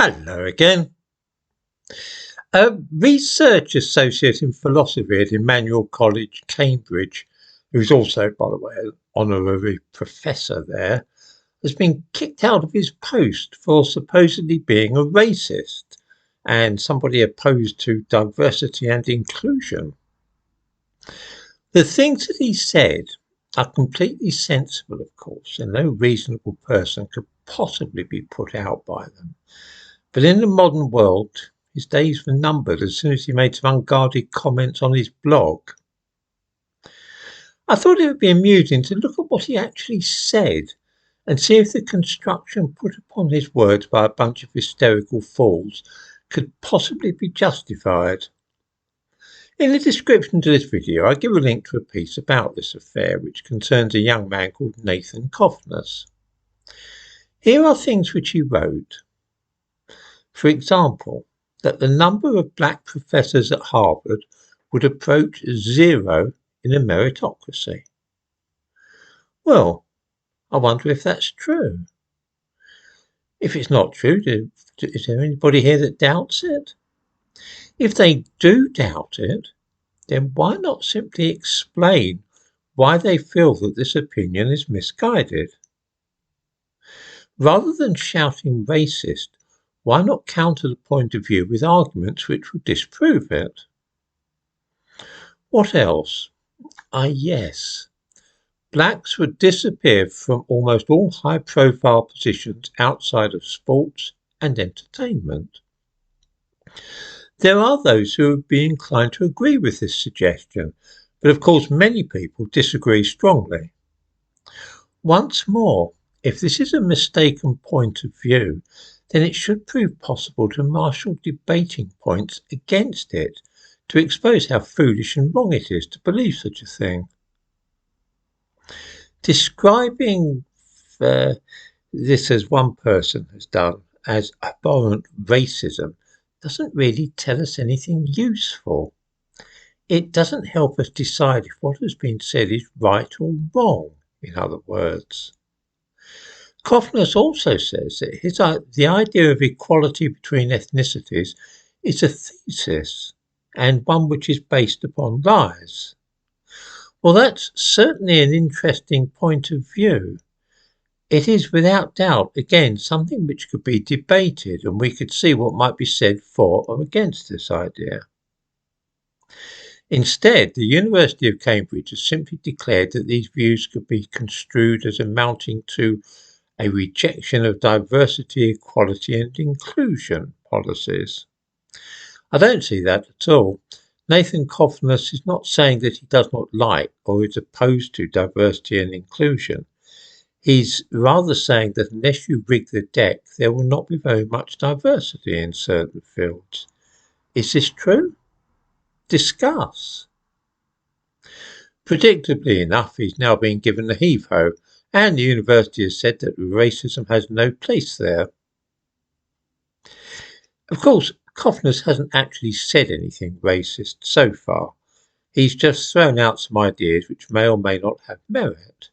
Hello again. A research associate in philosophy at Emmanuel College, Cambridge, who's also, by the way, an honorary professor there, has been kicked out of his post for supposedly being a racist and somebody opposed to diversity and inclusion. The things that he said are completely sensible, of course, and no reasonable person could possibly be put out by them. But in the modern world, his days were numbered as soon as he made some unguarded comments on his blog. I thought it would be amusing to look at what he actually said and see if the construction put upon his words by a bunch of hysterical fools could possibly be justified. In the description to this video, I give a link to a piece about this affair which concerns a young man called Nathan Coffness. Here are things which he wrote. For example, that the number of black professors at Harvard would approach 0 in a meritocracy. Well, I wonder if that's true. If it's not true, is there anybody here that doubts it? If they do doubt it, then why not simply explain why they feel that this opinion is misguided? Rather than shouting racist, why not counter the point of view with arguments which will disprove it? What else? Yes. Blacks would disappear from almost all high-profile positions outside of sports and entertainment. There are those who would be inclined to agree with this suggestion, but of course many people disagree strongly. Once more, if this is a mistaken point of view, then it should prove possible to marshal debating points against it to expose how foolish and wrong it is to believe such a thing. Describing this, as one person has done, as abhorrent racism doesn't really tell us anything useful. It doesn't help us decide if what has been said is right or wrong, in other words. Coffness also says that the idea of equality between ethnicities is a thesis, and one which is based upon lies. Well, that's certainly an interesting point of view. It is without doubt, again, something which could be debated, and we could see what might be said for or against this idea. Instead, the University of Cambridge has simply declared that these views could be construed as amounting to a rejection of diversity, equality and inclusion policies. I don't see that at all. Nathan Coffness is not saying that he does not like or is opposed to diversity and inclusion. He's rather saying that unless you rig the deck, there will not be very much diversity in certain fields. Is this true? Discuss. Predictably enough, he's now being given the heave-ho, and the university has said that racism has no place there. Of course, Coffness hasn't actually said anything racist so far. He's just thrown out some ideas which may or may not have merit.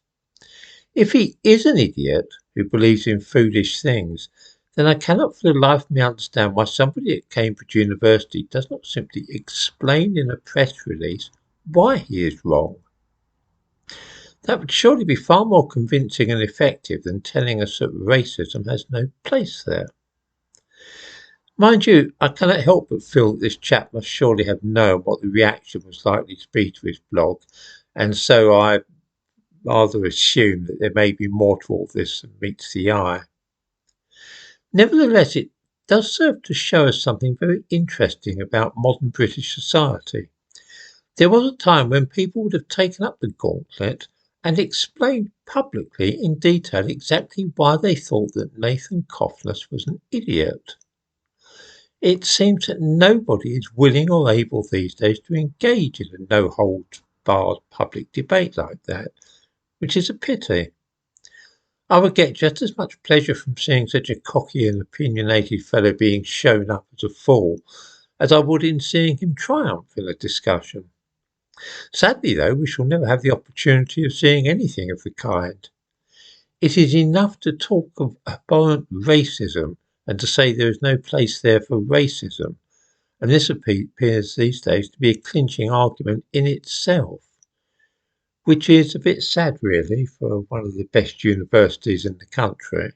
If he is an idiot who believes in foolish things, then I cannot for the life of me understand why somebody at Cambridge University does not simply explain in a press release why he is wrong. That would surely be far more convincing and effective than telling us that racism has no place there. Mind you, I cannot help but feel that this chap must surely have known what the reaction was likely to be to his blog, and so I rather assume that there may be more to all this than meets the eye. Nevertheless, it does serve to show us something very interesting about modern British society. There was a time when people would have taken up the gauntlet and explained publicly in detail exactly why they thought that Nathan Coffness was an idiot. It seems that nobody is willing or able these days to engage in a no-holds-barred public debate like that, which is a pity. I would get just as much pleasure from seeing such a cocky and opinionated fellow being shown up as a fool as I would in seeing him triumph in a discussion. Sadly, though, we shall never have the opportunity of seeing anything of the kind. It is enough to talk of abhorrent racism and to say there is no place there for racism. And this appears these days to be a clinching argument in itself, which is a bit sad, really, for one of the best universities in the country.